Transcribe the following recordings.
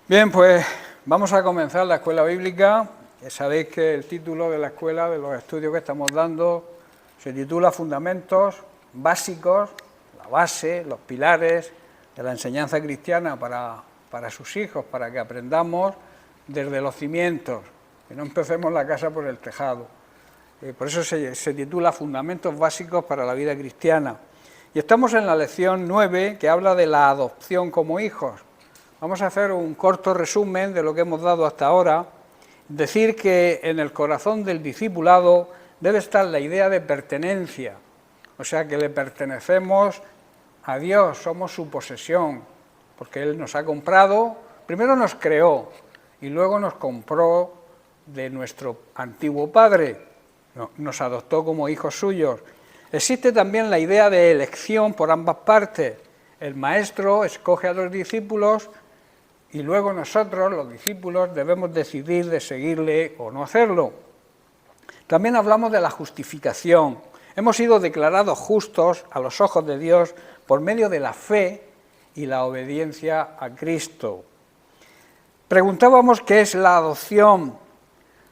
Bien, pues vamos a comenzar la escuela bíblica. Sabéis que el título de la escuela, de los estudios que estamos dando, se titula Fundamentos Básicos, la base, los pilares de la enseñanza cristiana para sus hijos, para que aprendamos desde los cimientos, que no empecemos la casa por el tejado. Por eso se titula Fundamentos Básicos para la vida cristiana. Y estamos en la lección 9, que habla de la adopción como hijos. Vamos a hacer un corto resumen de lo que hemos dado hasta ahora. Decir que en el corazón del discipulado debe estar la idea de pertenencia, o sea que le pertenecemos a Dios, somos su posesión, porque Él nos ha comprado, primero nos creó y luego nos compró de nuestro antiguo padre, nos adoptó como hijos suyos. Existe también la idea de elección por ambas partes. El maestro escoge a los discípulos y luego nosotros, los discípulos, debemos decidir de seguirle o no hacerlo. También hablamos de la justificación. Hemos sido declarados justos a los ojos de Dios por medio de la fe y la obediencia a Cristo. Preguntábamos qué es la adopción.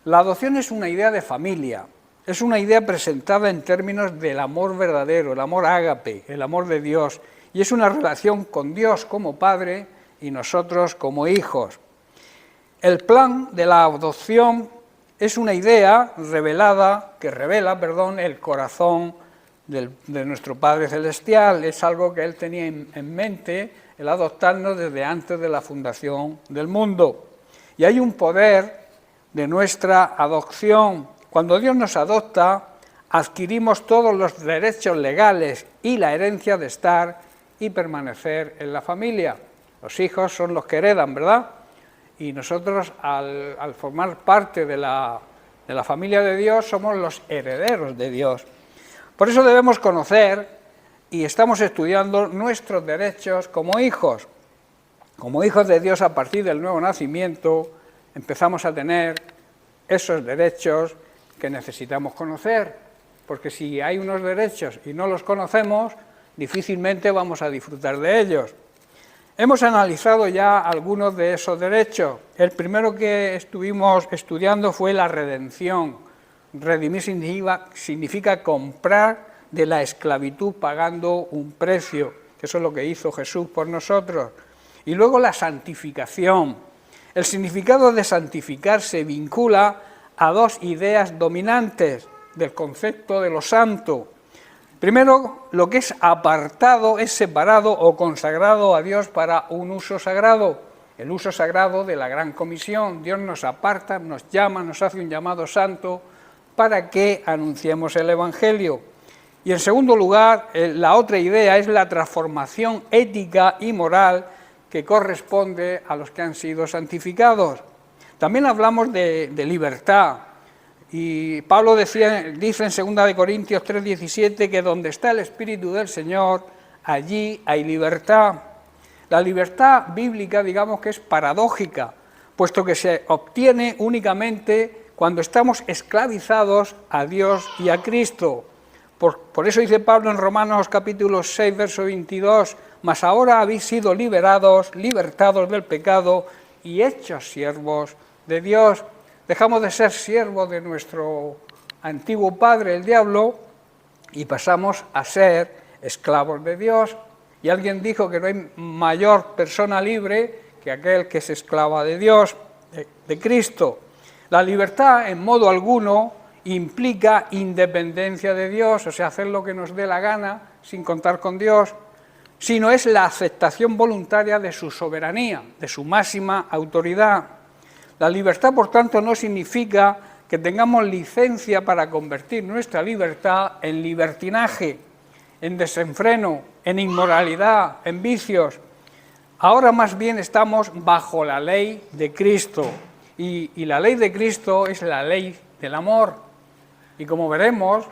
La adopción es una idea de familia, es una idea presentada en términos del amor verdadero, el amor ágape, el amor de Dios, y es una relación con Dios como Padre y nosotros como hijos. El plan de la adopción es una idea que revela el corazón de nuestro Padre Celestial. Es algo que Él tenía en mente, el adoptarnos desde antes de la fundación del mundo. Y hay un poder de nuestra adopción. Cuando Dios nos adopta, adquirimos todos los derechos legales y la herencia de estar y permanecer en la familia. Los hijos son los que heredan, ¿verdad? Y nosotros, al formar parte de la familia de Dios, somos los herederos de Dios. Por eso debemos conocer y estamos estudiando nuestros derechos como hijos. Como hijos de Dios, a partir del nuevo nacimiento, empezamos a tener esos derechos que necesitamos conocer, porque si hay unos derechos y no los conocemos, difícilmente vamos a disfrutar de ellos. Hemos analizado ya algunos de esos derechos. El primero que estuvimos estudiando fue la redención. Redimir significa comprar de la esclavitud pagando un precio, que eso es lo que hizo Jesús por nosotros. Y luego la santificación. El significado de santificar se vincula a dos ideas dominantes del concepto de lo santo. Primero, lo que es apartado, es separado o consagrado a Dios para un uso sagrado, el uso sagrado de la Gran Comisión. Dios nos aparta, nos llama, nos hace un llamado santo para que anunciemos el Evangelio. Y en segundo lugar, la otra idea es la transformación ética y moral que corresponde a los que han sido santificados. También hablamos de libertad. Y Pablo dice en 2 Corintios 3:17 que donde está el Espíritu del Señor, allí hay libertad. La libertad bíblica, digamos que es paradójica, puesto que se obtiene únicamente cuando estamos esclavizados a Dios y a Cristo. Por eso dice Pablo en Romanos capítulo 6, verso 22, mas ahora habéis sido libertados del pecado y hechos siervos de Dios. Dejamos de ser siervos de nuestro antiguo padre, el diablo, y pasamos a ser esclavos de Dios. Y alguien dijo que no hay mayor persona libre que aquel que es esclava de Dios, de Cristo. La libertad, en modo alguno, implica independencia de Dios, o sea, hacer lo que nos dé la gana sin contar con Dios, sino es la aceptación voluntaria de su soberanía, de su máxima autoridad. La libertad, por tanto, no significa que tengamos licencia para convertir nuestra libertad en libertinaje, en desenfreno, en inmoralidad, en vicios. Ahora más bien estamos bajo la ley de Cristo, y la ley de Cristo es la ley del amor. Y como veremos,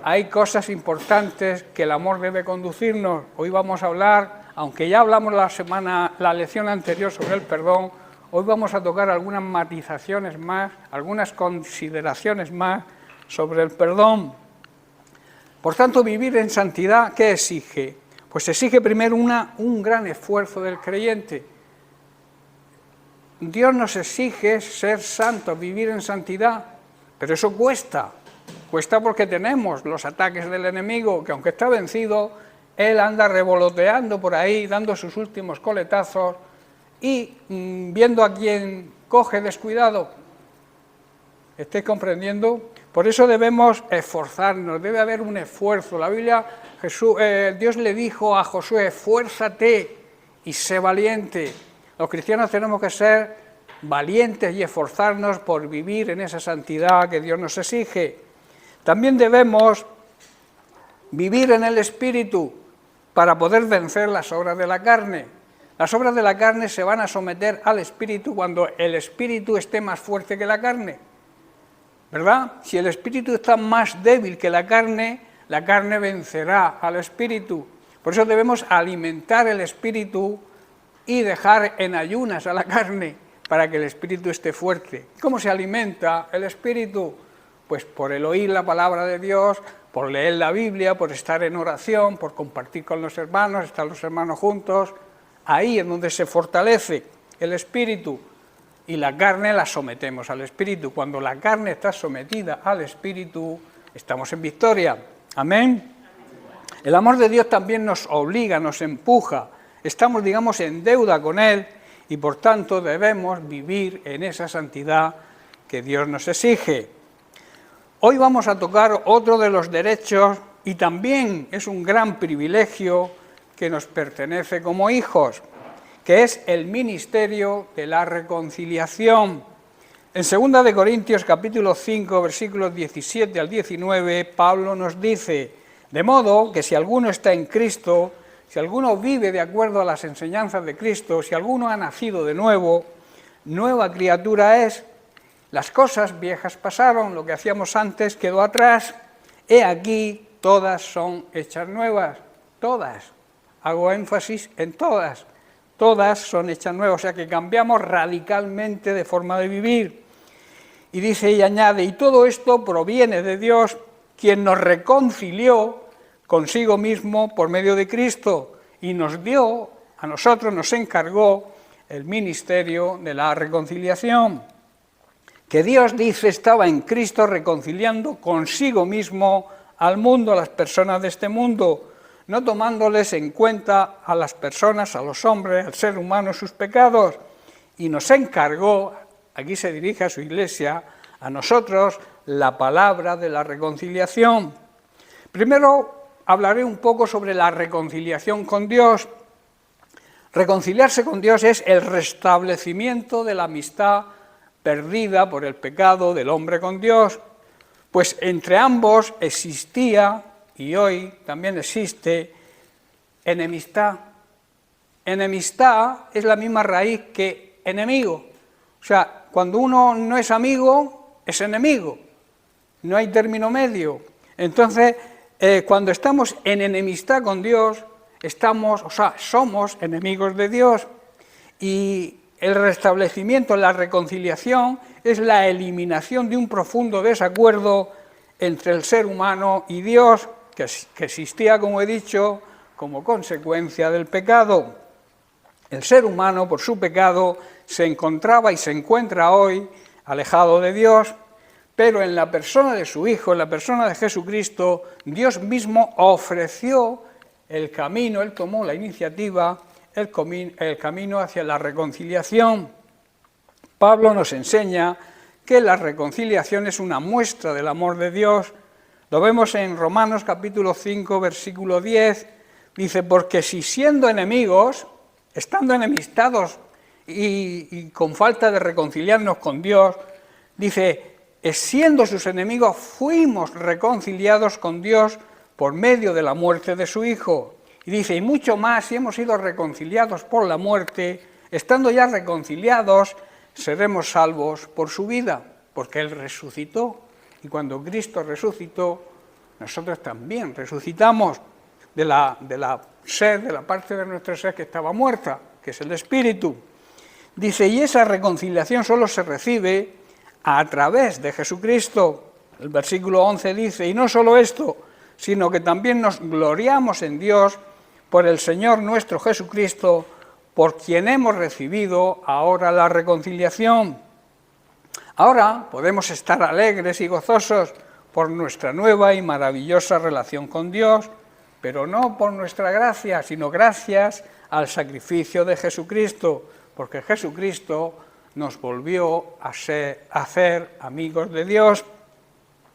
hay cosas importantes que el amor debe conducirnos. Hoy vamos a hablar, aunque ya hablamos la lección anterior sobre el perdón, hoy vamos a tocar algunas matizaciones más, algunas consideraciones más sobre el perdón. Por tanto, vivir en santidad, ¿qué exige? Pues exige primero un gran esfuerzo del creyente. Dios nos exige ser santos, vivir en santidad, pero eso cuesta. Cuesta porque tenemos los ataques del enemigo, que aunque está vencido, él anda revoloteando por ahí, dando sus últimos coletazos y viendo a quien coge descuidado. ¿Estáis comprendiendo? Por eso debemos esforzarnos, debe haber un esfuerzo. La Biblia, Dios le dijo a Josué, esfuérzate y sé valiente. Los cristianos tenemos que ser valientes y esforzarnos por vivir en esa santidad que Dios nos exige. También debemos vivir en el Espíritu para poder vencer las obras de la carne. Las obras de la carne se van a someter al Espíritu cuando el Espíritu esté más fuerte que la carne, ¿verdad? Si el Espíritu está más débil que la carne vencerá al Espíritu. Por eso debemos alimentar el Espíritu y dejar en ayunas a la carne para que el Espíritu esté fuerte. ¿Cómo se alimenta el Espíritu? Pues por el oír la palabra de Dios, por leer la Biblia, por estar en oración, por compartir con los hermanos, estar los hermanos juntos. Ahí es donde se fortalece el Espíritu y la carne la sometemos al Espíritu. Cuando la carne está sometida al Espíritu, estamos en victoria. Amén. El amor de Dios también nos obliga, nos empuja. Estamos, digamos, en deuda con Él y por tanto debemos vivir en esa santidad que Dios nos exige. Hoy vamos a tocar otro de los derechos y también es un gran privilegio que nos pertenece como hijos, que es el ministerio de la reconciliación. En 2 de Corintios capítulo 5, versículos 17 al 19, Pablo nos dice, de modo que si alguno está en Cristo, si alguno vive de acuerdo a las enseñanzas de Cristo, si alguno ha nacido de nuevo, nueva criatura es. Las cosas viejas pasaron, lo que hacíamos antes quedó atrás, he aquí, todas son hechas nuevas, todas, hago énfasis en todas son hechas nuevas, o sea que cambiamos radicalmente de forma de vivir. Y dice y añade, y todo esto proviene de Dios, quien nos reconcilió consigo mismo por medio de Cristo, y nos dio, a nosotros nos encargó el ministerio de la reconciliación. Que Dios, dice, estaba en Cristo reconciliando consigo mismo al mundo, a las personas de este mundo, no tomándoles en cuenta a las personas, a los hombres, al ser humano, sus pecados, y nos encargó, aquí se dirige a su iglesia, a nosotros, la palabra de la reconciliación. Primero hablaré un poco sobre la reconciliación con Dios. Reconciliarse con Dios es el restablecimiento de la amistad perdida por el pecado del hombre con Dios, pues entre ambos existía, y hoy también existe, enemistad. Enemistad es la misma raíz que enemigo. O sea, cuando uno no es amigo, es enemigo. No hay término medio. Entonces, cuando estamos en enemistad con Dios, somos enemigos de Dios. Y el restablecimiento, la reconciliación, es la eliminación de un profundo desacuerdo entre el ser humano y Dios, que existía, como he dicho, como consecuencia del pecado. El ser humano, por su pecado, se encontraba y se encuentra hoy alejado de Dios, pero en la persona de su Hijo, en la persona de Jesucristo, Dios mismo ofreció el camino, Él tomó la iniciativa, el camino hacia la reconciliación. Pablo nos enseña que la reconciliación es una muestra del amor de Dios. Lo vemos en Romanos capítulo 5, versículo 10, dice, porque si siendo enemigos, estando enemistados y con falta de reconciliarnos con Dios, dice, siendo sus enemigos, fuimos reconciliados con Dios por medio de la muerte de su Hijo. Y dice, y mucho más, si hemos sido reconciliados por la muerte, estando ya reconciliados, seremos salvos por su vida, porque Él resucitó. Y cuando Cristo resucitó, nosotros también resucitamos de la parte de nuestro ser que estaba muerta, que es el Espíritu. Dice, y esa reconciliación solo se recibe a través de Jesucristo. El versículo 11 dice, y no solo esto, sino que también nos gloriamos en Dios por el Señor nuestro Jesucristo, por quien hemos recibido ahora la reconciliación. Ahora podemos estar alegres y gozosos por nuestra nueva y maravillosa relación con Dios, pero no por nuestra gracia, sino gracias al sacrificio de Jesucristo, porque Jesucristo nos volvió a hacer amigos de Dios.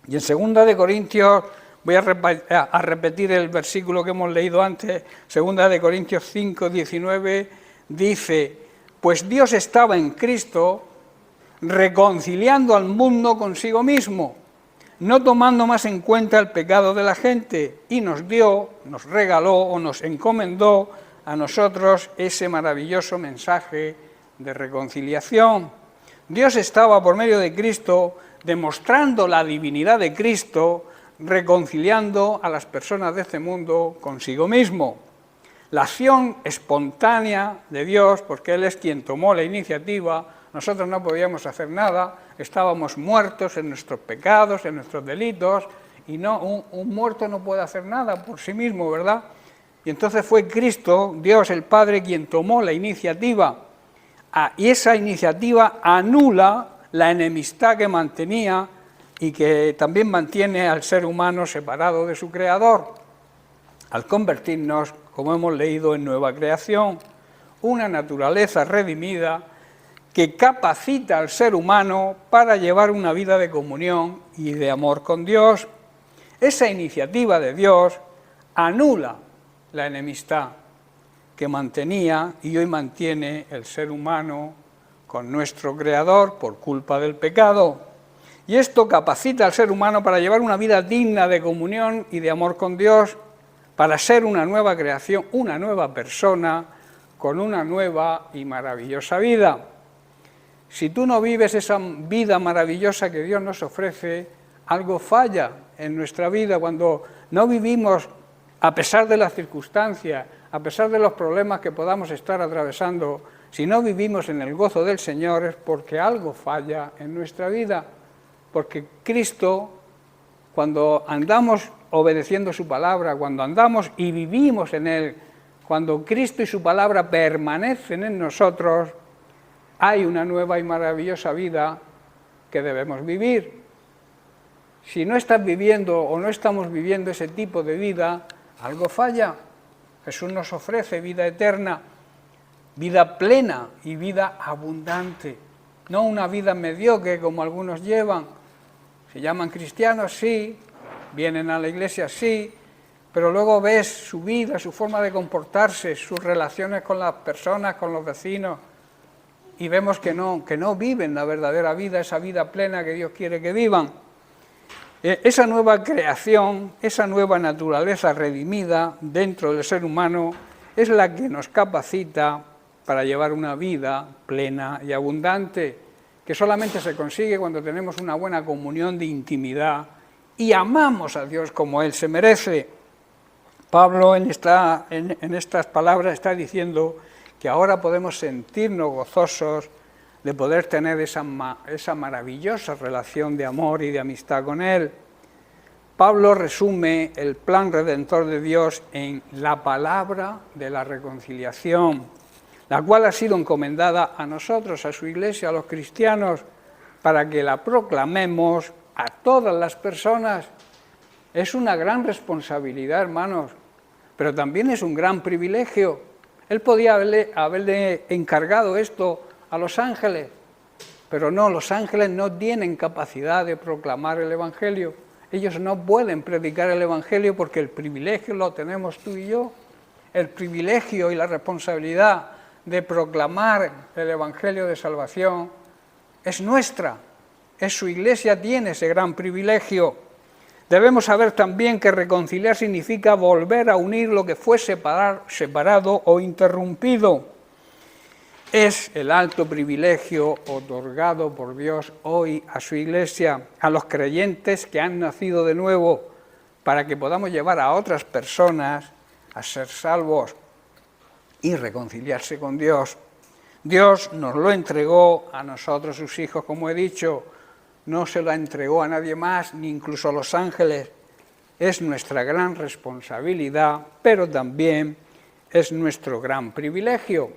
Y en 2 de Corintios, voy a repetir el versículo que hemos leído antes, 2 de Corintios 5, 19, dice: pues Dios estaba en Cristo reconciliando al mundo consigo mismo, no tomando más en cuenta el pecado de la gente, y nos regaló o nos encomendó a nosotros ese maravilloso mensaje de reconciliación. Dios estaba por medio de Cristo demostrando la divinidad de Cristo, reconciliando a las personas de este mundo consigo mismo. La acción espontánea de Dios, porque Él es quien tomó la iniciativa, nosotros no podíamos hacer nada, estábamos muertos en nuestros pecados, en nuestros delitos, y un muerto no puede hacer nada por sí mismo, ¿verdad? Y entonces fue Cristo, Dios el Padre, quien tomó la iniciativa, y esa iniciativa anula la enemistad que mantenía y que también mantiene al ser humano separado de su Creador, al convertirnos, como hemos leído, en nueva creación, una naturaleza redimida que capacita al ser humano para llevar una vida de comunión y de amor con Dios. Esa iniciativa de Dios anula la enemistad que mantenía y hoy mantiene el ser humano con nuestro Creador por culpa del pecado. Y esto capacita al ser humano para llevar una vida digna de comunión y de amor con Dios, para ser una nueva creación, una nueva persona, con una nueva y maravillosa vida. Si tú no vives esa vida maravillosa que Dios nos ofrece, algo falla en nuestra vida cuando no vivimos, a pesar de las circunstancias, a pesar de los problemas que podamos estar atravesando, si no vivimos en el gozo del Señor es porque algo falla en nuestra vida, porque Cristo, cuando andamos obedeciendo su palabra, cuando andamos y vivimos en Él, cuando Cristo y su palabra permanecen en nosotros, hay una nueva y maravillosa vida que debemos vivir. Si no estás viviendo o no estamos viviendo ese tipo de vida, algo falla. Jesús nos ofrece vida eterna, vida plena y vida abundante, no una vida mediocre como algunos llevan. Se llaman cristianos, sí, vienen a la iglesia, sí, pero luego ves su vida, su forma de comportarse, sus relaciones con las personas, con los vecinos, y vemos que no viven la verdadera vida, esa vida plena que Dios quiere que vivan. Esa nueva creación, esa nueva naturaleza redimida dentro del ser humano es la que nos capacita para llevar una vida plena y abundante, que solamente se consigue cuando tenemos una buena comunión de intimidad y amamos a Dios como Él se merece. Pablo en estas palabras está diciendo que ahora podemos sentirnos gozosos de poder tener esa maravillosa relación de amor y de amistad con Él. Pablo resume el plan redentor de Dios en la palabra de la reconciliación, la cual ha sido encomendada a nosotros, a su iglesia, a los cristianos, para que la proclamemos a todas las personas. Es una gran responsabilidad, hermanos, pero también es un gran privilegio. Él podía haberle encargado esto a los ángeles, pero no, los ángeles no tienen capacidad de proclamar el Evangelio. Ellos no pueden predicar el Evangelio porque el privilegio lo tenemos tú y yo. El privilegio y la responsabilidad de proclamar el Evangelio de salvación es nuestra. Es su iglesia, tiene ese gran privilegio. Debemos saber también que reconciliar significa volver a unir lo que fue separado o interrumpido. Es el alto privilegio otorgado por Dios hoy a su iglesia, a los creyentes que han nacido de nuevo, para que podamos llevar a otras personas a ser salvos y reconciliarse con Dios. Dios nos lo entregó a nosotros, sus hijos, como he dicho, no se lo entregó a nadie más, ni incluso a los ángeles. Es nuestra gran responsabilidad, pero también es nuestro gran privilegio.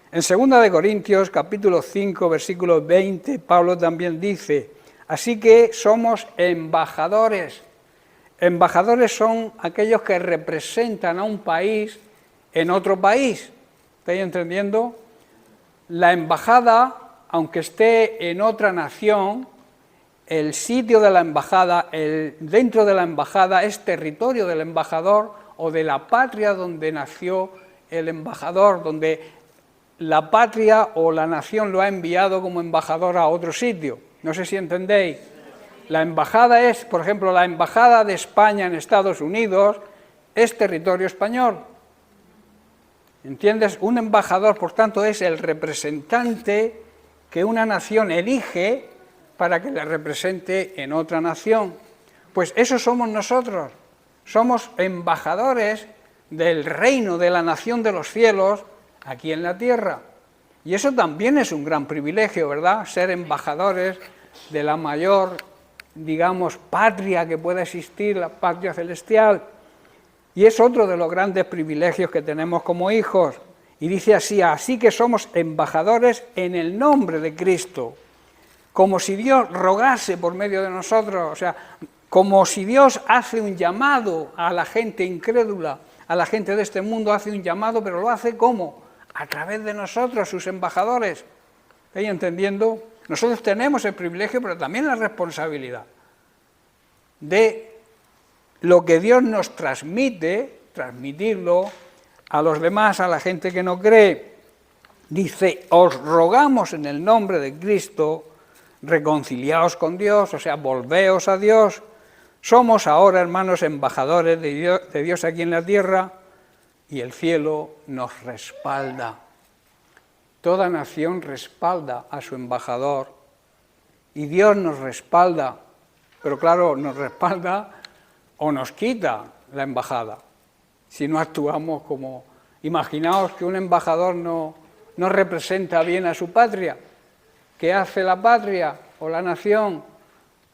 En 2 de Corintios, capítulo 5, versículo 20, Pablo también dice, así que somos embajadores. Embajadores son aquellos que representan a un país en otro país. ¿Estáis entendiendo? La embajada, aunque esté en otra nación, el sitio de la embajada, dentro de la embajada es territorio del embajador o de la patria donde nació el embajador, donde la patria o la nación lo ha enviado como embajador a otro sitio. No sé si entendéis. La embajada es, por ejemplo, la embajada de España en Estados Unidos es territorio español. ¿Entiendes? Un embajador, por tanto, es el representante que una nación elige para que le represente en otra nación. Pues eso somos nosotros. Somos embajadores del reino de la nación de los cielos aquí en la tierra. Y eso también es un gran privilegio, ¿verdad? Ser embajadores de la mayor, digamos, patria que pueda existir, la patria celestial. Y es otro de los grandes privilegios que tenemos como hijos. Y dice así, así que somos embajadores en el nombre de Cristo, como si Dios rogase por medio de nosotros, o sea, como si Dios hace un llamado a la gente incrédula, a la gente de este mundo hace un llamado, pero lo hace ¿cómo? A través de nosotros, sus embajadores. ¿Estáis entendiendo? Nosotros tenemos el privilegio, pero también la responsabilidad de lo que Dios nos transmite, transmitirlo a los demás, a la gente que no cree. Dice, os rogamos en el nombre de Cristo, reconciliaos con Dios, o sea, volveos a Dios. Somos ahora, hermanos, embajadores de Dios aquí en la tierra y el cielo nos respalda. Toda nación respalda a su embajador y Dios nos respalda, pero claro, nos respalda o nos quita la embajada si no actuamos como... Imaginaos que un embajador no representa bien a su patria. ¿Qué hace la patria o la nación?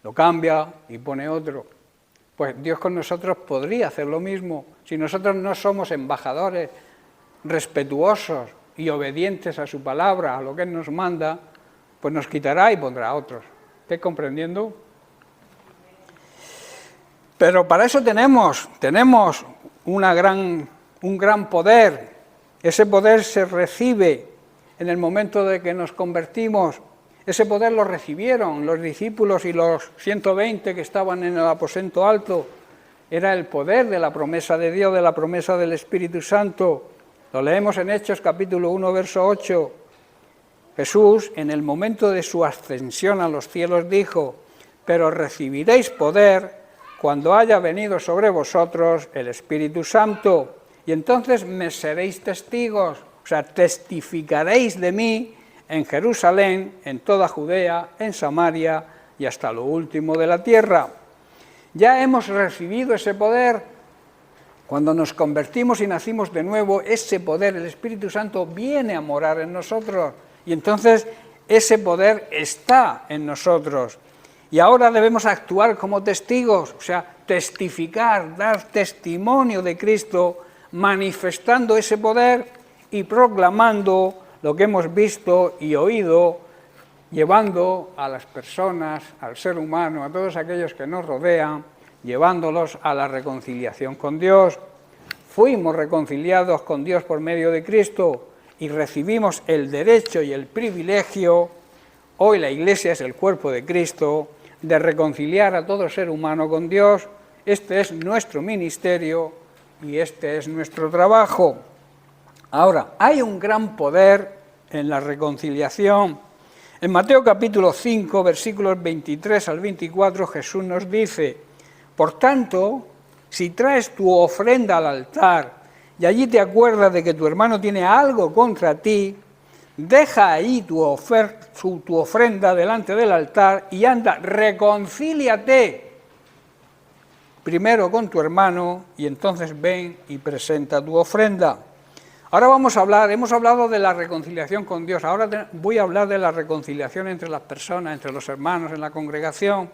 Lo cambia y pone otro. Pues Dios con nosotros podría hacer lo mismo. Si nosotros no somos embajadores respetuosos y obedientes a su palabra, a lo que Él nos manda, pues nos quitará y pondrá a otros. ¿Estáis comprendiendo? Pero para eso tenemos un gran poder. Ese poder se recibe en el momento de que nos convertimos. Ese poder lo recibieron los discípulos y los 120 que estaban en el aposento alto. Era el poder de la promesa de Dios, de la promesa del Espíritu Santo. Lo leemos en Hechos capítulo 1, verso 8. Jesús, en el momento de su ascensión a los cielos, dijo, pero recibiréis poder cuando haya venido sobre vosotros el Espíritu Santo, y entonces me seréis testigos, o sea, testificaréis de mí en Jerusalén, en toda Judea, en Samaria y hasta lo último de la tierra. Ya hemos recibido ese poder. Cuando nos convertimos y nacimos de nuevo, ese poder, el Espíritu Santo, viene a morar en nosotros, y entonces ese poder está en nosotros. Y ahora debemos actuar como testigos, o sea, testificar, dar testimonio de Cristo, manifestando ese poder y proclamando lo que hemos visto y oído, llevando a las personas, al ser humano, a todos aquellos que nos rodean, llevándolos a la reconciliación con Dios. Fuimos reconciliados con Dios por medio de Cristo y recibimos el derecho y el privilegio, hoy la Iglesia es el cuerpo de Cristo, de reconciliar a todo ser humano con Dios. Este es nuestro ministerio y este es nuestro trabajo. Ahora, hay un gran poder en la reconciliación. En Mateo capítulo 5, versículos 23 al 24, Jesús nos dice, por tanto, si traes tu ofrenda al altar y allí te acuerdas de que tu hermano tiene algo contra ti, deja ahí tu ofrenda delante del altar y anda, reconcíliate primero con tu hermano y entonces ven y presenta tu ofrenda. Ahora hemos hablado de la reconciliación con Dios, ahora voy a hablar de la reconciliación entre las personas, entre los hermanos en la congregación,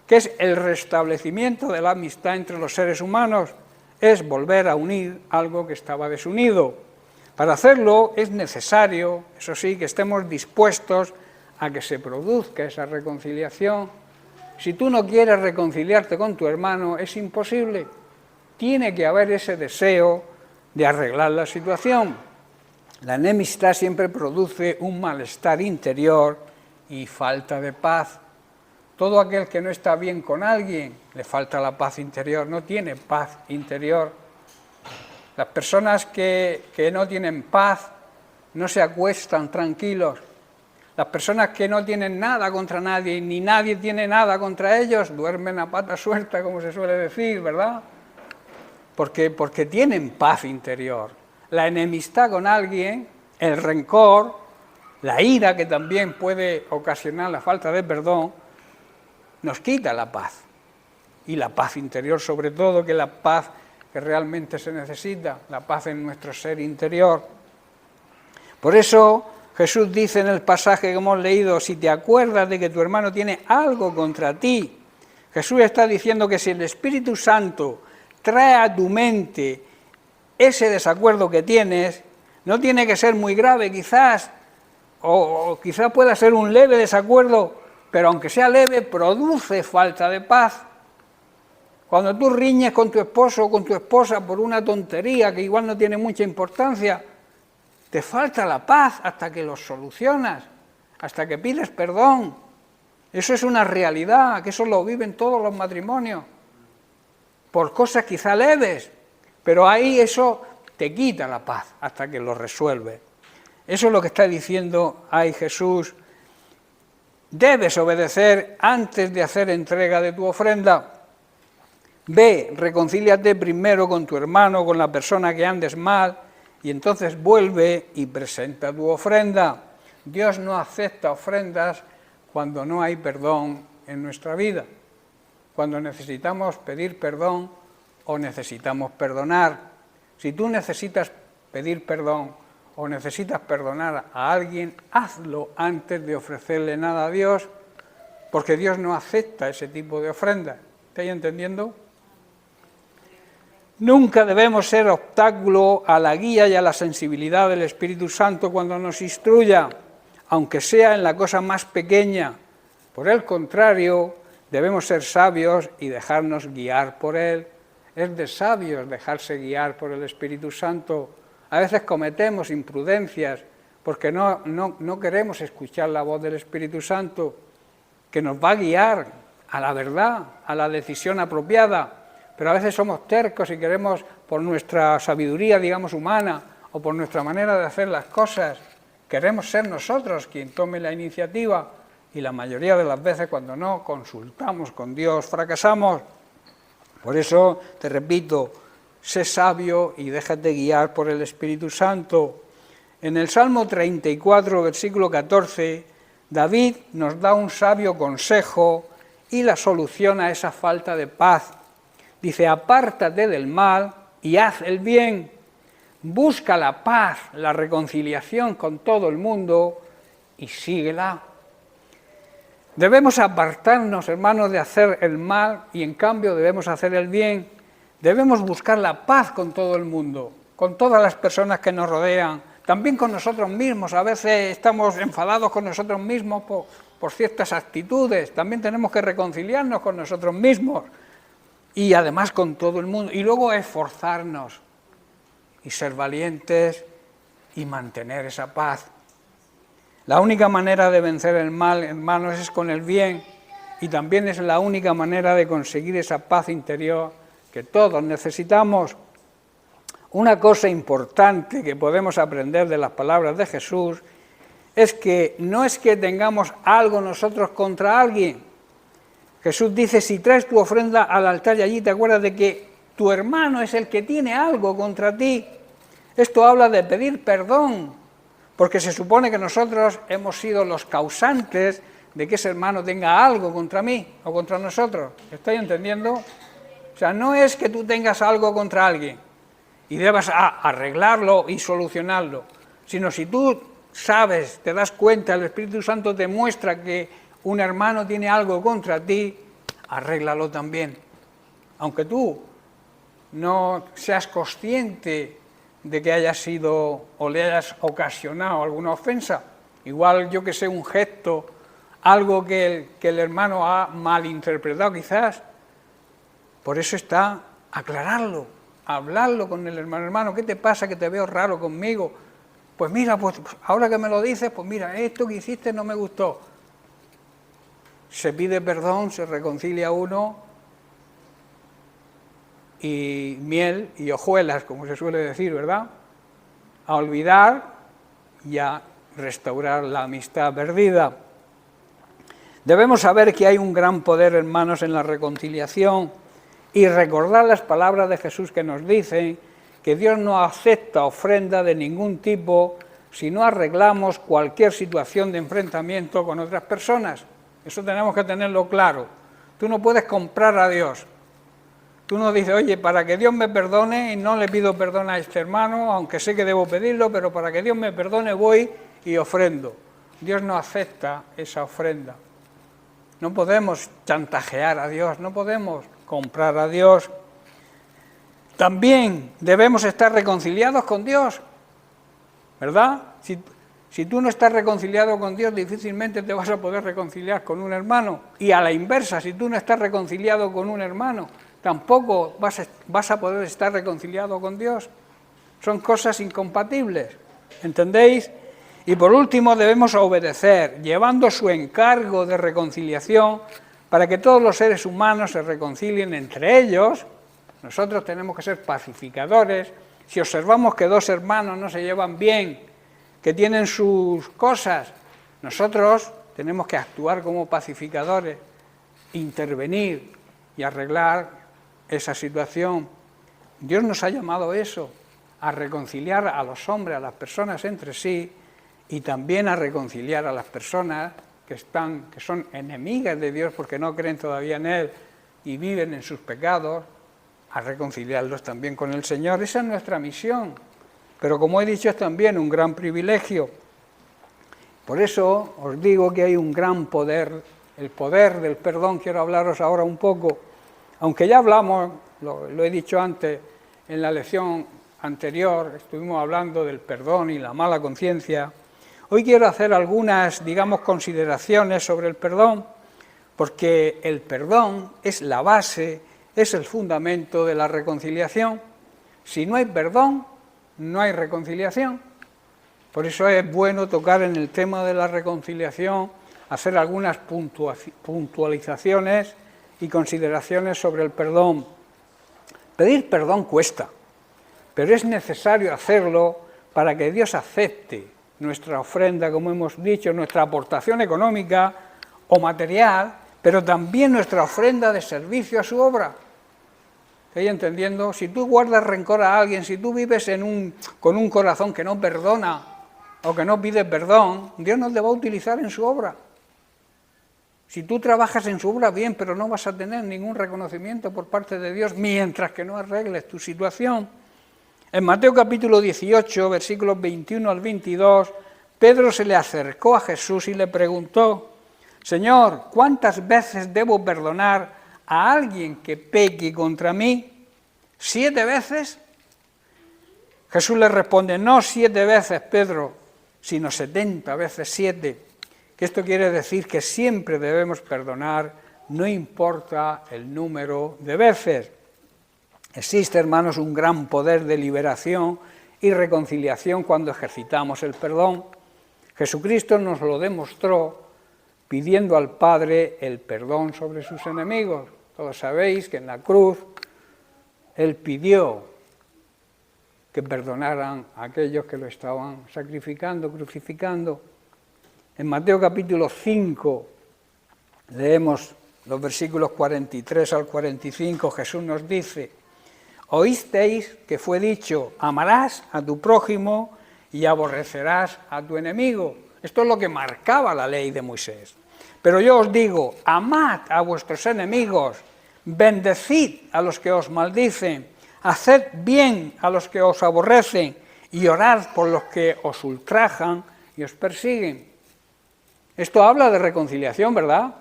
que es el restablecimiento de la amistad entre los seres humanos, es volver a unir algo que estaba desunido. Para hacerlo es necesario, eso sí, que estemos dispuestos a que se produzca esa reconciliación. Si tú no quieres reconciliarte con tu hermano, es imposible. Tiene que haber ese deseo de arreglar la situación. La enemistad siempre produce un malestar interior y falta de paz. Todo aquel que no está bien con alguien, le falta la paz interior, no tiene paz interior. Las personas que no tienen paz no se acuestan tranquilos. Las personas que no tienen nada contra nadie, ni nadie tiene nada contra ellos, duermen a pata suelta, como se suele decir, ¿verdad? Porque tienen paz interior. La enemistad con alguien, el rencor, la ira, que también puede ocasionar la falta de perdón, nos quita la paz. Y la paz interior, sobre todo, que es la paz que realmente se necesita, la paz en nuestro ser interior. Por eso Jesús dice en el pasaje que hemos leído, si te acuerdas de que tu hermano tiene algo contra ti, Jesús está diciendo que si el Espíritu Santo trae a tu mente ese desacuerdo que tienes, no tiene que ser muy grave quizás, o quizás pueda ser un leve desacuerdo, pero aunque sea leve, produce falta de paz. Cuando tú riñes con tu esposo o con tu esposa por una tontería que igual no tiene mucha importancia, te falta la paz hasta que lo solucionas, hasta que pides perdón. Eso es una realidad, que eso lo viven todos los matrimonios, por cosas quizá leves, pero ahí eso te quita la paz hasta que lo resuelves. Eso es lo que está diciendo ahí Jesús. Debes obedecer antes de hacer entrega de tu ofrenda. Ve, reconcíliate primero con tu hermano, con la persona que andes mal, y entonces vuelve y presenta tu ofrenda. Dios no acepta ofrendas cuando no hay perdón en nuestra vida, cuando necesitamos pedir perdón o necesitamos perdonar. Si tú necesitas pedir perdón o necesitas perdonar a alguien, hazlo antes de ofrecerle nada a Dios, porque Dios no acepta ese tipo de ofrendas. ¿Estáis entendiendo? Nunca debemos ser obstáculo a la guía y a la sensibilidad del Espíritu Santo cuando nos instruya, aunque sea en la cosa más pequeña. Por el contrario, debemos ser sabios y dejarnos guiar por Él. Es de sabios dejarse guiar por el Espíritu Santo. A veces cometemos imprudencias porque no queremos escuchar la voz del Espíritu Santo, que nos va a guiar a la verdad, a la decisión apropiada. Pero a veces somos tercos y queremos, por nuestra sabiduría, digamos, humana, o por nuestra manera de hacer las cosas, queremos ser nosotros quien tome la iniciativa, y la mayoría de las veces cuando no consultamos con Dios fracasamos. Por eso, te repito, sé sabio y déjate guiar por el Espíritu Santo. En el Salmo 34, versículo 14, David nos da un sabio consejo y la solución a esa falta de paz. Dice, apártate del mal y haz el bien, busca la paz, la reconciliación con todo el mundo y síguela. Debemos apartarnos, hermanos, de hacer el mal y en cambio debemos hacer el bien. Debemos buscar la paz con todo el mundo, con todas las personas que nos rodean, también con nosotros mismos. A veces estamos enfadados con nosotros mismos por ciertas actitudes, también tenemos que reconciliarnos con nosotros mismos. Y además con todo el mundo, y luego esforzarnos y ser valientes y mantener esa paz. La única manera de vencer el mal, hermanos, es con el bien, y también es la única manera de conseguir esa paz interior que todos necesitamos. Una cosa importante que podemos aprender de las palabras de Jesús es que no es que tengamos algo nosotros contra alguien. Jesús dice, si traes tu ofrenda al altar y allí te acuerdas de que tu hermano es el que tiene algo contra ti. Esto habla de pedir perdón, porque se supone que nosotros hemos sido los causantes de que ese hermano tenga algo contra mí o contra nosotros. ¿Estáis entendiendo? O sea, no es que tú tengas algo contra alguien y debas arreglarlo y solucionarlo, sino si tú sabes, te das cuenta, el Espíritu Santo te muestra que un hermano tiene algo contra ti, arréglalo también. Aunque tú no seas consciente de que hayas sido o le hayas ocasionado alguna ofensa. Igual, yo que sé, un gesto, algo que el hermano ha malinterpretado quizás. Por eso está aclararlo, hablarlo con el hermano. Hermano, ¿qué te pasa que te veo raro conmigo? Pues mira, pues ahora que me lo dices, pues mira, esto que hiciste no me gustó. Se pide perdón, se reconcilia uno, y miel y hojuelas, como se suele decir, ¿verdad? A olvidar y a restaurar la amistad perdida. Debemos saber que hay un gran poder, hermanos, en la reconciliación y recordar las palabras de Jesús que nos dicen que Dios no acepta ofrenda de ningún tipo si no arreglamos cualquier situación de enfrentamiento con otras personas. Eso tenemos que tenerlo claro. Tú no puedes comprar a Dios. Tú no dices, oye, para que Dios me perdone, y no le pido perdón a este hermano, aunque sé que debo pedirlo, pero para que Dios me perdone voy y ofrendo. Dios no acepta esa ofrenda. No podemos chantajear a Dios, no podemos comprar a Dios. También debemos estar reconciliados con Dios, ¿verdad? Si tú no estás reconciliado con Dios, difícilmente te vas a poder reconciliar con un hermano. Y a la inversa, si tú no estás reconciliado con un hermano, tampoco vas a poder estar reconciliado con Dios. Son cosas incompatibles, ¿entendéis? Y por último debemos obedecer, llevando su encargo de reconciliación para que todos los seres humanos se reconcilien entre ellos. Nosotros tenemos que ser pacificadores. Si observamos que dos hermanos no se llevan bien, que tienen sus cosas, nosotros tenemos que actuar como pacificadores, intervenir y arreglar esa situación. Dios nos ha llamado a eso, a reconciliar a los hombres, a las personas entre sí, y también a reconciliar a las personas que son enemigas de Dios porque no creen todavía en Él y viven en sus pecados, a reconciliarlos también con el Señor. Esa es nuestra misión, pero como he dicho es también un gran privilegio. Por eso os digo que hay un gran poder, el poder del perdón. Quiero hablaros ahora un poco, aunque ya hablamos, lo he dicho antes, en la lección anterior, estuvimos hablando del perdón y la mala conciencia. Hoy quiero hacer algunas, consideraciones sobre el perdón, porque el perdón es la base, es el fundamento de la reconciliación. Si no hay perdón, no hay reconciliación. Por eso es bueno tocar en el tema de la reconciliación, hacer algunas puntualizaciones y consideraciones sobre el perdón. Pedir perdón cuesta, pero es necesario hacerlo para que Dios acepte nuestra ofrenda, como hemos dicho, nuestra aportación económica o material, pero también nuestra ofrenda de servicio a su obra. ¿Estáis entendiendo? Si tú guardas rencor a alguien, si tú vives con un corazón que no perdona o que no pide perdón, Dios no te va a utilizar en su obra. Si tú trabajas en su obra, bien, pero no vas a tener ningún reconocimiento por parte de Dios mientras que no arregles tu situación. En Mateo capítulo 18, versículos 21 al 22, Pedro se le acercó a Jesús y le preguntó: Señor, ¿cuántas veces debo perdonar a alguien que peque contra mí? ¿7 veces? Jesús le responde: no 7 veces, Pedro, sino 70 veces 7. Que esto quiere decir que siempre debemos perdonar, no importa el número de veces. Existe, hermanos, un gran poder de liberación y reconciliación cuando ejercitamos el perdón. Jesucristo nos lo demostró pidiendo al Padre el perdón sobre sus enemigos. Todos sabéis que en la cruz Él pidió que perdonaran a aquellos que lo estaban sacrificando, crucificando. En Mateo capítulo 5 leemos los versículos 43 al 45, Jesús nos dice: oísteis que fue dicho, amarás a tu prójimo y aborrecerás a tu enemigo. Esto es lo que marcaba la ley de Moisés. Pero yo os digo, amad a vuestros enemigos, bendecid a los que os maldicen, haced bien a los que os aborrecen y orad por los que os ultrajan y os persiguen. Esto habla de reconciliación, ¿verdad?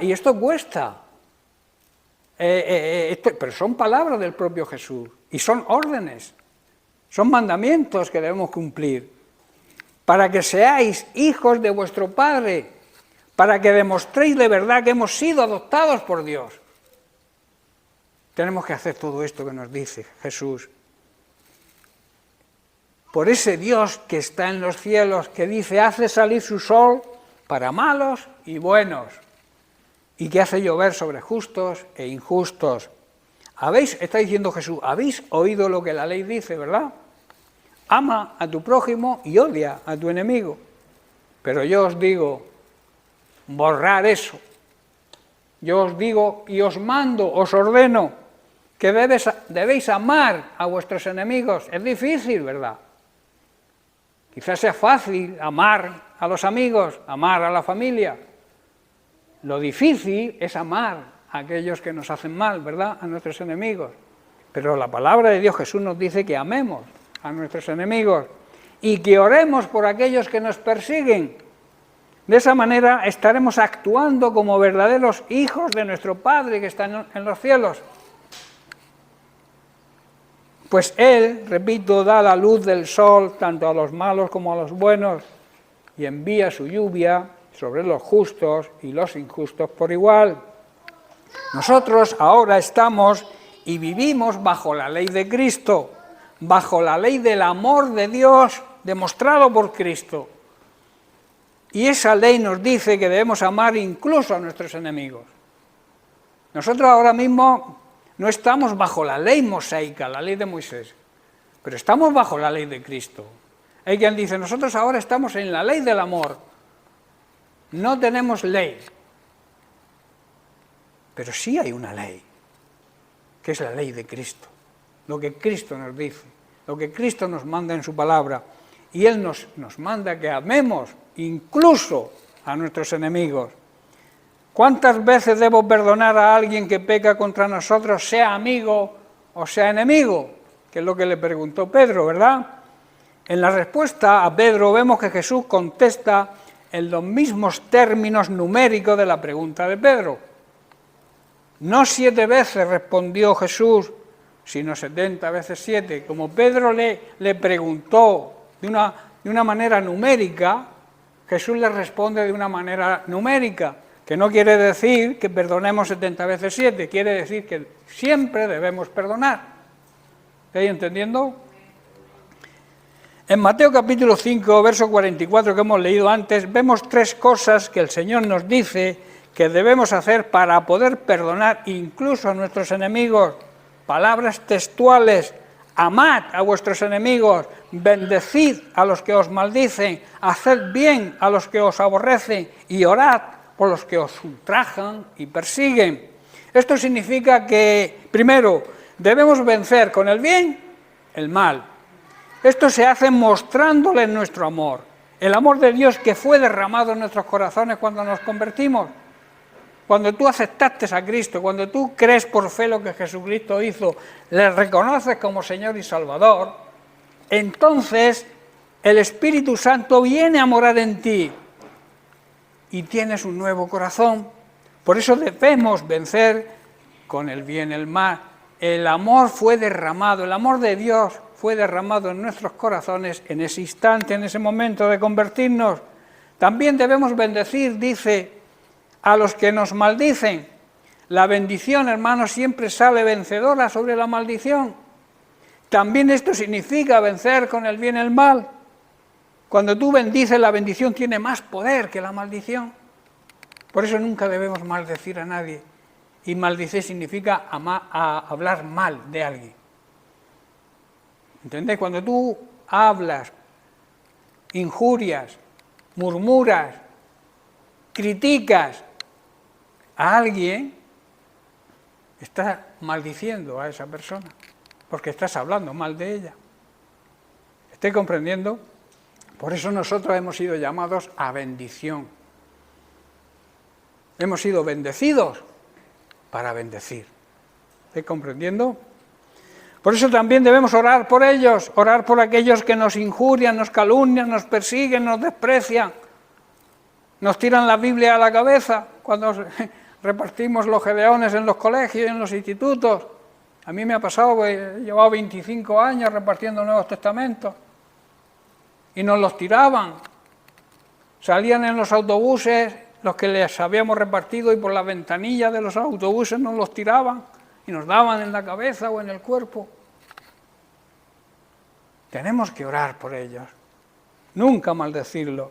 Y esto cuesta. Pero son palabras del propio Jesús. Y son órdenes, son mandamientos que debemos cumplir, para que seáis hijos de vuestro Padre, para que demostréis de verdad que hemos sido adoptados por Dios. Tenemos que hacer todo esto que nos dice Jesús. Por ese Dios que está en los cielos, que dice, hace salir su sol para malos y buenos, y que hace llover sobre justos e injustos. Está diciendo Jesús, habéis oído lo que la ley dice, ¿verdad? Ama a tu prójimo y odia a tu enemigo. Pero yo os digo, borrar eso. Yo os digo y os mando, os ordeno, que debéis amar a vuestros enemigos. Es difícil, ¿verdad? Quizás sea fácil amar a los amigos, amar a la familia. Lo difícil es amar a aquellos que nos hacen mal, ¿verdad? A nuestros enemigos. Pero la palabra de Dios, Jesús nos dice que amemos a nuestros enemigos y que oremos por aquellos que nos persiguen. De esa manera estaremos actuando como verdaderos hijos de nuestro Padre que está en los cielos. Pues Él, repito, da la luz del sol tanto a los malos como a los buenos y envía su lluvia sobre los justos y los injustos por igual. Nosotros ahora estamos y vivimos bajo la ley de Cristo, bajo la ley del amor de Dios demostrado por Cristo. Y esa ley nos dice que debemos amar incluso a nuestros enemigos. Nosotros ahora mismo no estamos bajo la ley mosaica, la ley de Moisés, pero estamos bajo la ley de Cristo. Hay quien dice, nosotros ahora estamos en la ley del amor, no tenemos ley, pero sí hay una ley, que es la ley de Cristo, lo que Cristo nos dice, lo que Cristo nos manda en su palabra, y Él nos manda que amemos incluso a nuestros enemigos. ¿Cuántas veces debo perdonar a alguien que peca contra nosotros, sea amigo o sea enemigo? Que es lo que le preguntó Pedro, ¿verdad? En la respuesta a Pedro vemos que Jesús contesta en los mismos términos numéricos de la pregunta de Pedro. No 7 veces respondió Jesús, sino 70 veces 7. Como Pedro le preguntó de una manera numérica, Jesús le responde de una manera numérica. Que no quiere decir que perdonemos 70 veces 7, quiere decir que siempre debemos perdonar. ¿Estáis entendiendo? En Mateo capítulo 5, verso 44 que hemos leído antes, vemos 3 cosas que el Señor nos dice que debemos hacer para poder perdonar incluso a nuestros enemigos. Palabras textuales: amad a vuestros enemigos, bendecid a los que os maldicen, haced bien a los que os aborrecen y orad por los que os ultrajan y persiguen. Esto significa que, primero, debemos vencer con el bien el mal. Esto se hace mostrándole nuestro amor, el amor de Dios que fue derramado en nuestros corazones cuando nos convertimos. Cuando tú aceptaste a Cristo, cuando tú crees por fe lo que Jesucristo hizo, le reconoces como Señor y Salvador, entonces el Espíritu Santo viene a morar en ti y tienes un nuevo corazón. Por eso debemos vencer con el bien el mal. El amor fue derramado, el amor de Dios fue derramado en nuestros corazones en ese instante, en ese momento de convertirnos. También debemos bendecir, dice, a los que nos maldicen. La bendición, hermanos, siempre sale vencedora sobre la maldición. También esto significa vencer con el bien el mal. Cuando tú bendices, la bendición tiene más poder que la maldición. Por eso nunca debemos maldecir a nadie. Y maldecir significa hablar mal de alguien. ¿Entendés? Cuando tú hablas, injurias, murmuras, criticas a alguien, estás maldiciendo a esa persona, porque estás hablando mal de ella. ¿Estáis comprendiendo? Por eso nosotros hemos sido llamados a bendición. Hemos sido bendecidos para bendecir. ¿Estáis comprendiendo? Por eso también debemos orar por ellos, orar por aquellos que nos injurian, nos calumnian, nos persiguen, nos desprecian, nos tiran la Biblia a la cabeza cuando repartimos los gedeones en los colegios y en los institutos. A mí me ha pasado que he llevado 25 años repartiendo Nuevos Testamentos y nos los tiraban. Salían en los autobuses los que les habíamos repartido y por la ventanilla de los autobuses nos los tiraban y nos daban en la cabeza o en el cuerpo. Tenemos que orar por ellos, nunca maldecirlos.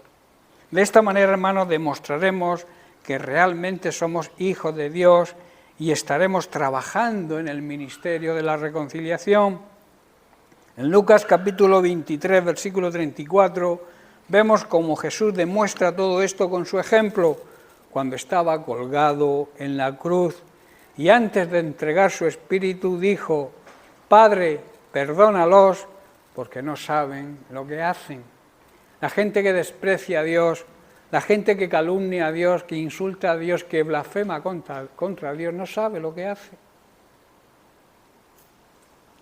De esta manera, hermanos, demostraremos que realmente somos hijos de Dios y estaremos trabajando en el ministerio de la reconciliación. En Lucas capítulo 23, versículo 34, vemos cómo Jesús demuestra todo esto con su ejemplo, cuando estaba colgado en la cruz y antes de entregar su espíritu dijo: Padre, perdónalos porque no saben lo que hacen. La gente que desprecia a Dios, la gente que calumnia a Dios, que insulta a Dios, que blasfema contra Dios, no sabe lo que hace.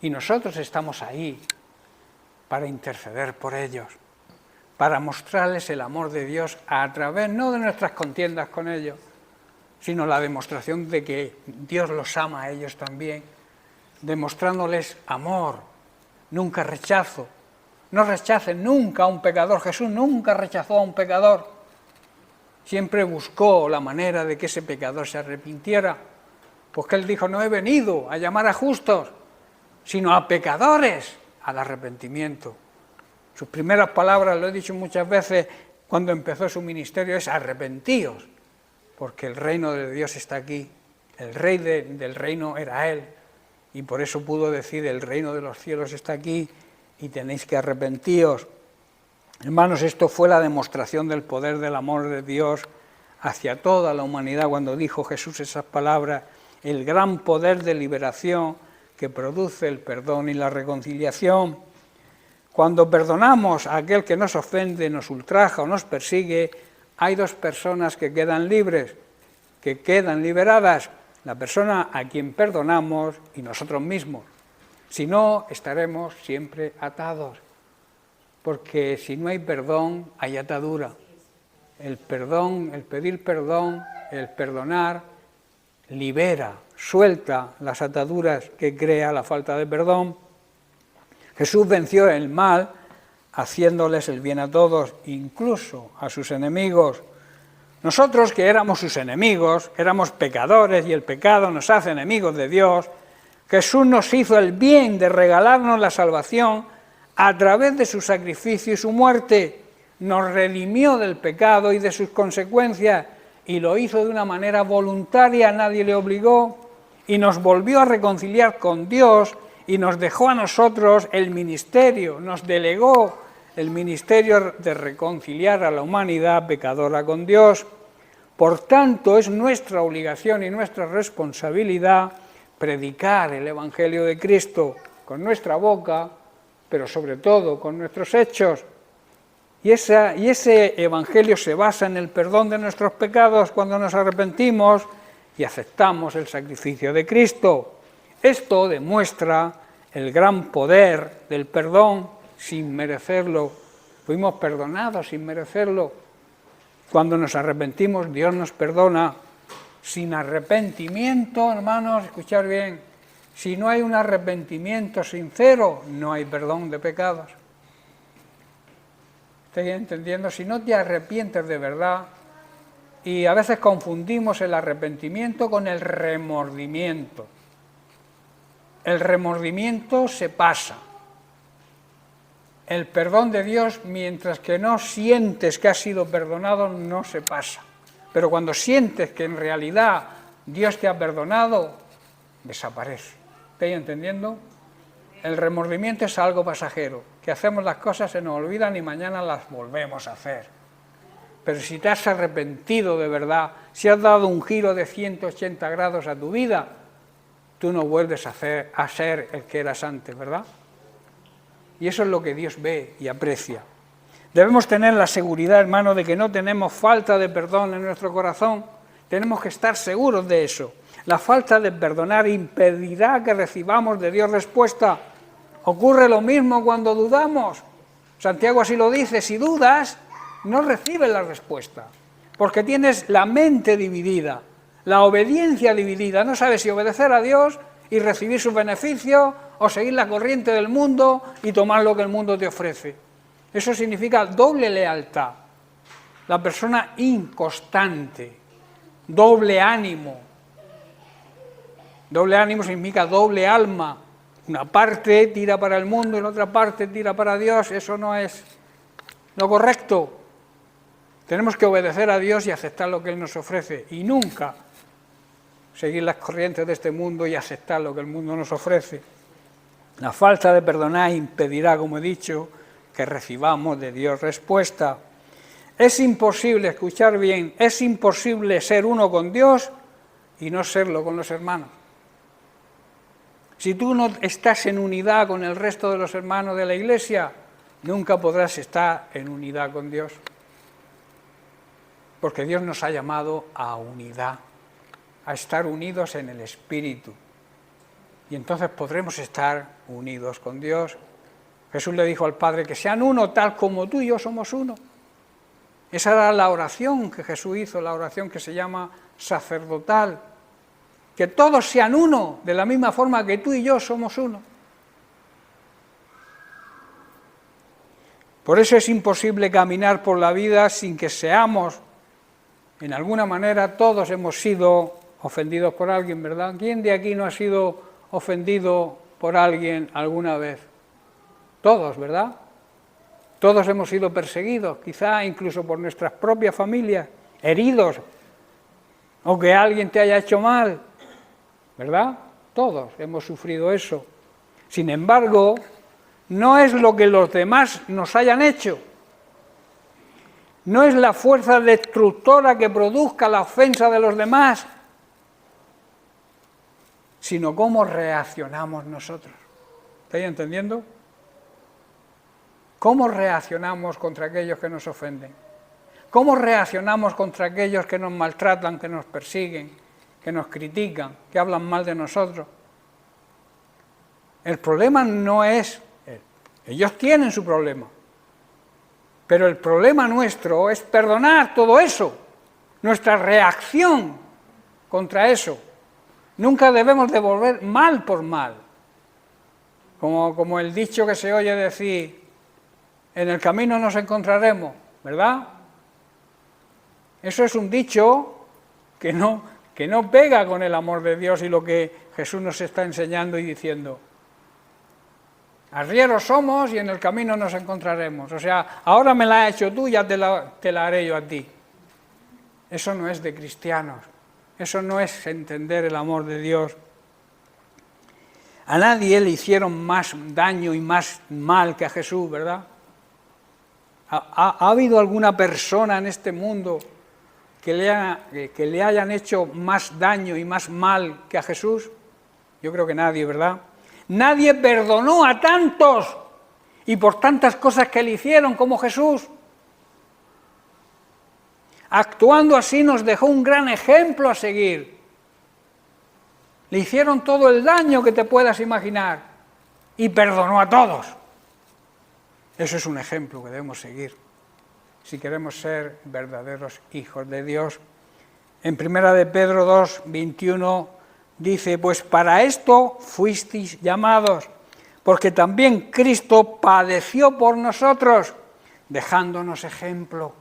Y nosotros estamos ahí para interceder por ellos, para mostrarles el amor de Dios a través no de nuestras contiendas con ellos, sino la demostración de que Dios los ama a ellos también, demostrándoles amor, nunca rechazo. No rechacen nunca a un pecador. Jesús nunca rechazó a un pecador. Siempre buscó la manera de que ese pecador se arrepintiera, porque Él dijo: no he venido a llamar a justos, sino a pecadores al arrepentimiento. Sus primeras palabras, lo he dicho muchas veces, cuando empezó su ministerio, es: arrepentíos, porque el reino de Dios está aquí. El rey del reino era Él, y por eso pudo decir: el reino de los cielos está aquí y tenéis que arrepentíos. Hermanos, esto fue la demostración del poder del amor de Dios hacia toda la humanidad cuando dijo Jesús esas palabras: el gran poder de liberación que produce el perdón y la reconciliación. Cuando perdonamos a aquel que nos ofende, nos ultraja o nos persigue, hay dos personas que quedan libres, que quedan liberadas: la persona a quien perdonamos y nosotros mismos. Si no, estaremos siempre atados, porque si no hay perdón, hay atadura. El perdón, el pedir perdón, el perdonar, libera, suelta las ataduras que crea la falta de perdón. Jesús venció el mal haciéndoles el bien a todos, incluso a sus enemigos. Nosotros, que éramos sus enemigos, éramos pecadores y el pecado nos hace enemigos de Dios, Jesús nos hizo el bien de regalarnos la salvación a través de su sacrificio y su muerte. Nos redimió del pecado y de sus consecuencias y lo hizo de una manera voluntaria, nadie le obligó, y nos volvió a reconciliar con Dios y nos dejó a nosotros el ministerio, nos delegó el ministerio de reconciliar a la humanidad pecadora con Dios. Por tanto, es nuestra obligación y nuestra responsabilidad predicar el Evangelio de Cristo con nuestra boca, pero sobre todo con nuestros hechos. Y ese Evangelio se basa en el perdón de nuestros pecados cuando nos arrepentimos y aceptamos el sacrificio de Cristo. Esto demuestra el gran poder del perdón sin merecerlo. Fuimos perdonados sin merecerlo. Cuando nos arrepentimos, Dios nos perdona. Sin arrepentimiento, hermanos, escuchad bien, si no hay un arrepentimiento sincero, no hay perdón de pecados. ¿Estáis entendiendo? Si no te arrepientes de verdad, y a veces confundimos el arrepentimiento con el remordimiento. El remordimiento se pasa. El perdón de Dios, mientras que no sientes que has sido perdonado, no se pasa. Pero cuando sientes que en realidad Dios te ha perdonado, desaparece. ¿Estáis entendiendo? El remordimiento es algo pasajero, que hacemos las cosas, se nos olvidan y mañana las volvemos a hacer. Pero si te has arrepentido de verdad, si has dado un giro de 180 grados a tu vida, tú no vuelves a ser el que eras antes, ¿verdad? Y eso es lo que Dios ve y aprecia. Debemos tener la seguridad, hermano, de que no tenemos falta de perdón en nuestro corazón. Tenemos que estar seguros de eso. La falta de perdonar impedirá que recibamos de Dios respuesta. Ocurre lo mismo cuando dudamos. Santiago así lo dice: si dudas, no recibes la respuesta, porque tienes la mente dividida, la obediencia dividida. No sabes si obedecer a Dios y recibir sus beneficios, o seguir la corriente del mundo y tomar lo que el mundo te ofrece. Eso significa doble lealtad, la persona inconstante, doble ánimo. Doble ánimo significa doble alma. Una parte tira para el mundo y la otra parte tira para Dios. Eso no es lo correcto. Tenemos que obedecer a Dios y aceptar lo que Él nos ofrece, y nunca seguir las corrientes de este mundo y aceptar lo que el mundo nos ofrece. La falta de perdonar impedirá, como he dicho, que recibamos de Dios respuesta. Es imposible, escuchar bien, es imposible ser uno con Dios y no serlo con los hermanos. Si tú no estás en unidad con el resto de los hermanos de la Iglesia, nunca podrás estar en unidad con Dios. Porque Dios nos ha llamado a unidad, a estar unidos en el Espíritu. Y entonces podremos estar unidos con Dios. Jesús le dijo al Padre que sean uno tal como tú y yo somos uno. Esa era la oración que Jesús hizo, la oración que se llama sacerdotal. Que todos sean uno, de la misma forma que tú y yo somos uno. Por eso es imposible caminar por la vida sin que seamos, en alguna manera, todos hemos sido ofendidos por alguien, ¿verdad? ¿Quién de aquí no ha sido ofendido por alguien alguna vez? Todos, ¿verdad? Todos hemos sido perseguidos, quizá incluso por nuestras propias familias, heridos, o que alguien te haya hecho mal, ¿verdad? Todos hemos sufrido eso. Sin embargo, no es lo que los demás nos hayan hecho, no es la fuerza destructora que produzca la ofensa de los demás, sino cómo reaccionamos nosotros. ¿Estáis entendiendo? ¿Cómo reaccionamos contra aquellos que nos ofenden? ¿Cómo reaccionamos contra aquellos que nos maltratan, que nos persiguen, que nos critican, que hablan mal de nosotros? El problema no es... Ellos tienen su problema. Pero el problema nuestro es perdonar todo eso, nuestra reacción contra eso. Nunca debemos devolver mal por mal. Como el dicho que se oye decir, en el camino nos encontraremos, ¿verdad? Eso es un dicho que no pega con el amor de Dios y lo que Jesús nos está enseñando y diciendo. Arrieros somos y en el camino nos encontraremos. O sea, ahora me la has hecho tú, ya te la haré yo a ti. Eso no es de cristianos. Eso no es entender el amor de Dios. A nadie le hicieron más daño y más mal que a Jesús, ¿verdad? ¿Ha habido alguna persona en este mundo que le hayan hecho más daño y más mal que a Jesús? Yo creo que nadie, ¿verdad? Nadie perdonó a tantos y por tantas cosas que le hicieron como Jesús. Actuando así nos dejó un gran ejemplo a seguir. Le hicieron todo el daño que te puedas imaginar y perdonó a todos. Eso es un ejemplo que debemos seguir si queremos ser verdaderos hijos de Dios. En 1 de Pedro 2, 21 dice, pues para esto fuisteis llamados, porque también Cristo padeció por nosotros, dejándonos ejemplo,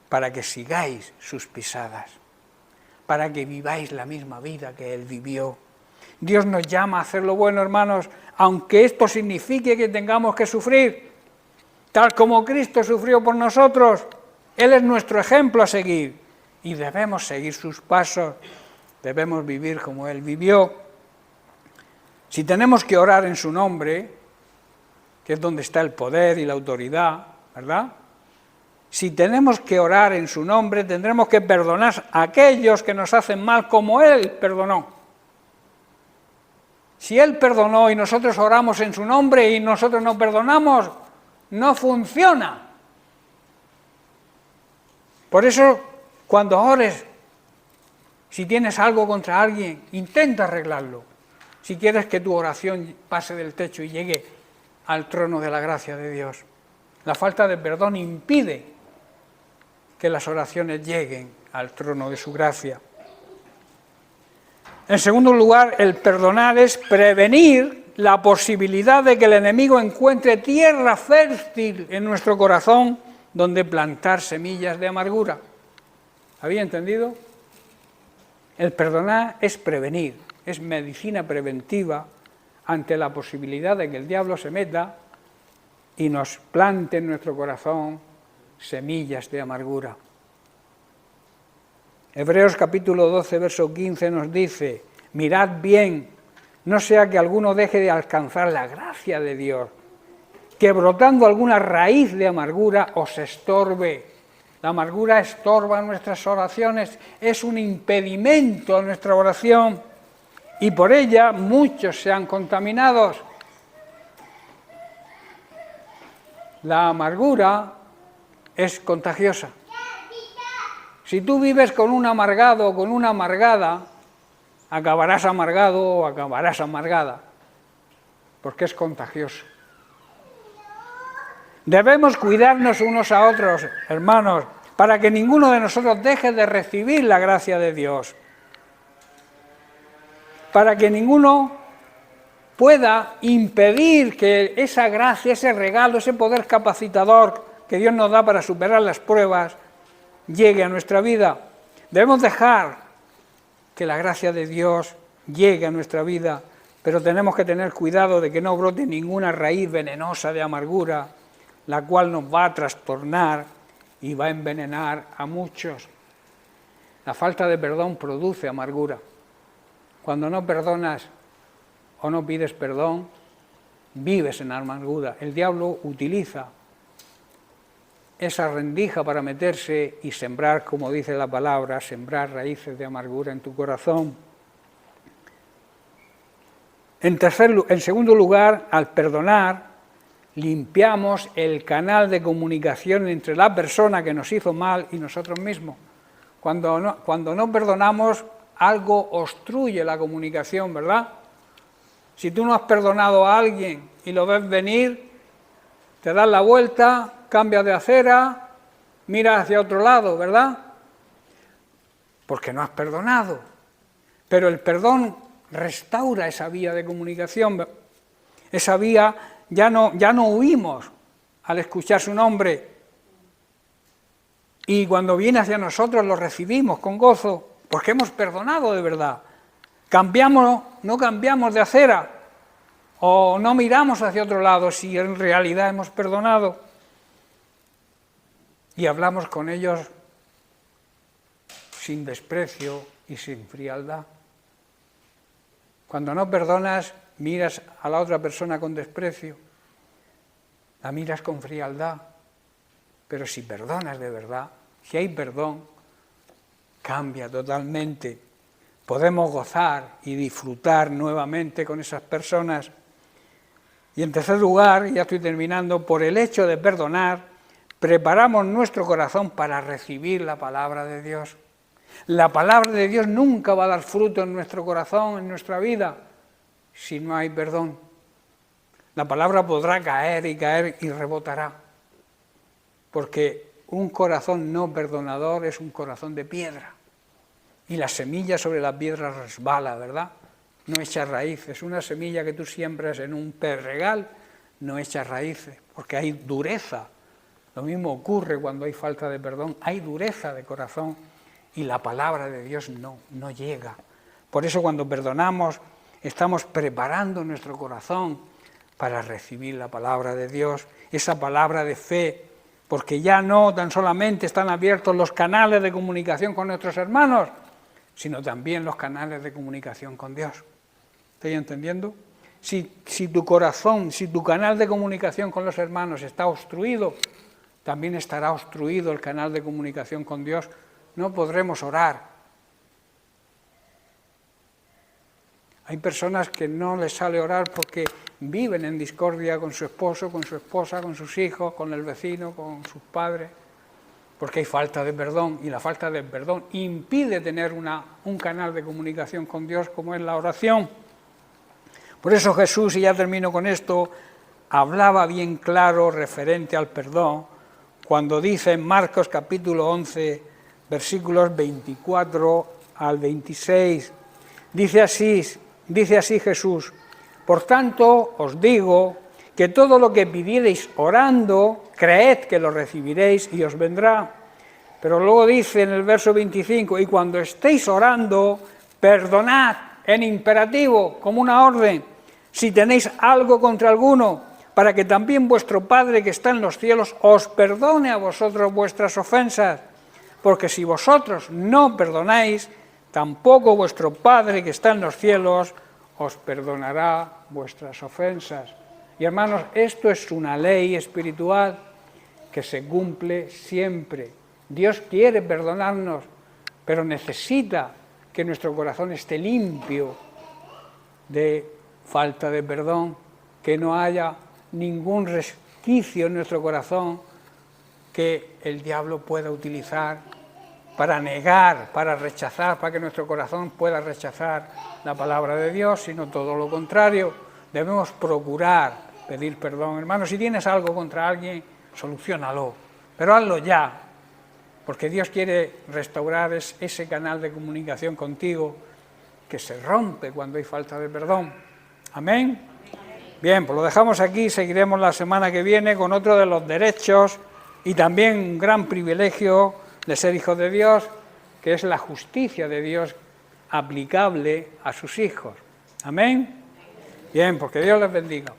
para que sigáis sus pisadas, para que viváis la misma vida que Él vivió. Dios nos llama a hacer lo bueno, hermanos, aunque esto signifique que tengamos que sufrir, tal como Cristo sufrió por nosotros. Él es nuestro ejemplo a seguir y debemos seguir sus pasos, debemos vivir como Él vivió. Si tenemos que orar en su nombre, que es donde está el poder y la autoridad, ¿verdad? Si tenemos que orar en su nombre, tendremos que perdonar a aquellos que nos hacen mal como Él perdonó. Si Él perdonó y nosotros oramos en su nombre y nosotros no perdonamos, no funciona. Por eso, cuando ores, si tienes algo contra alguien, intenta arreglarlo. Si quieres que tu oración pase del techo y llegue al trono de la gracia de Dios. La falta de perdón impide que las oraciones lleguen al trono de su gracia. En segundo lugar, el perdonar es prevenir la posibilidad de que el enemigo encuentre tierra fértil en nuestro corazón donde plantar semillas de amargura. ¿Había entendido? El perdonar es prevenir, es medicina preventiva ante la posibilidad de que el diablo se meta y nos plante en nuestro corazón semillas de amargura. Hebreos capítulo 12, verso 15 nos dice: mirad bien, no sea que alguno deje de alcanzar la gracia de Dios, que brotando alguna raíz de amargura os estorbe. La amargura estorba nuestras oraciones, es un impedimento a nuestra oración y por ella muchos sean contaminados. La amargura es contagiosa. Si tú vives con un amargado o con una amargada, acabarás amargado o acabarás amargada, porque es contagioso. Debemos cuidarnos unos a otros, hermanos, para que ninguno de nosotros deje de recibir la gracia de Dios. Para que ninguno pueda impedir que esa gracia, ese regalo, ese poder capacitador que Dios nos da para superar las pruebas, llegue a nuestra vida. Debemos dejar que la gracia de Dios llegue a nuestra vida, pero tenemos que tener cuidado de que no brote ninguna raíz venenosa de amargura, la cual nos va a trastornar y va a envenenar a muchos. La falta de perdón produce amargura. Cuando no perdonas o no pides perdón, vives en amargura. El diablo utiliza esa rendija para meterse y sembrar, como dice la palabra, sembrar raíces de amargura en tu corazón. En segundo lugar, al perdonar, limpiamos el canal de comunicación entre la persona que nos hizo mal y nosotros mismos. Cuando no perdonamos, algo obstruye la comunicación, ¿verdad? Si tú no has perdonado a alguien y lo ves venir, te das la vuelta, cambias de acera, miras hacia otro lado, ¿verdad? Porque no has perdonado. Pero el perdón restaura esa vía de comunicación. Esa vía ya no huimos al escuchar su nombre. Y cuando viene hacia nosotros lo recibimos con gozo, porque hemos perdonado de verdad. No cambiamos de acera o no miramos hacia otro lado si en realidad hemos perdonado. Y hablamos con ellos sin desprecio y sin frialdad. Cuando no perdonas, miras a la otra persona con desprecio, la miras con frialdad, pero si perdonas de verdad, si hay perdón, cambia totalmente. Podemos gozar y disfrutar nuevamente con esas personas. Y en tercer lugar, ya estoy terminando, por el hecho de perdonar, preparamos nuestro corazón para recibir la palabra de Dios. La palabra de Dios nunca va a dar fruto en nuestro corazón, en nuestra vida, si no hay perdón. La palabra podrá caer y rebotará, porque un corazón no perdonador es un corazón de piedra, y la semilla sobre la piedra resbala, ¿verdad? No echa raíces. Una semilla que tú siembras en un pedregal no echa raíces, porque hay dureza. Lo mismo ocurre cuando hay falta de perdón, hay dureza de corazón y la palabra de Dios no llega. Por eso cuando perdonamos estamos preparando nuestro corazón para recibir la palabra de Dios, esa palabra de fe, porque ya no tan solamente están abiertos los canales de comunicación con nuestros hermanos, sino también los canales de comunicación con Dios. ¿Estoy entendiendo? Si tu corazón, si tu canal de comunicación con los hermanos está obstruido, también estará obstruido el canal de comunicación con Dios. No podremos orar. Hay personas que no les sale orar porque viven en discordia con su esposo, con su esposa, con sus hijos, con el vecino, con sus padres, porque hay falta de perdón, y la falta de perdón impide tener un canal de comunicación con Dios como es la oración. Por eso Jesús, y ya termino con esto, hablaba bien claro referente al perdón, cuando dice en Marcos capítulo 11, versículos 24 al 26, Dice así Jesús: por tanto os digo que todo lo que pidiereis orando, creed que lo recibiréis y os vendrá. Pero luego dice en el verso 25, y cuando estéis orando, perdonad, en imperativo, como una orden, si tenéis algo contra alguno, para que también vuestro Padre que está en los cielos os perdone a vosotros vuestras ofensas. Porque si vosotros no perdonáis, tampoco vuestro Padre que está en los cielos os perdonará vuestras ofensas. Y hermanos, esto es una ley espiritual que se cumple siempre. Dios quiere perdonarnos, pero necesita que nuestro corazón esté limpio de falta de perdón, que no haya ningún resquicio en nuestro corazón que el diablo pueda utilizar para negar, para rechazar, para que nuestro corazón pueda rechazar la palabra de Dios, sino todo lo contrario. Debemos procurar pedir perdón. Hermano, si tienes algo contra alguien, soluciónalo, pero hazlo ya, porque Dios quiere restaurar ese canal de comunicación contigo que se rompe cuando hay falta de perdón. Amén. Bien, pues lo dejamos aquí, seguiremos la semana que viene con otro de los derechos y también un gran privilegio de ser hijos de Dios, que es la justicia de Dios aplicable a sus hijos. Amén. Bien, pues que Dios les bendiga.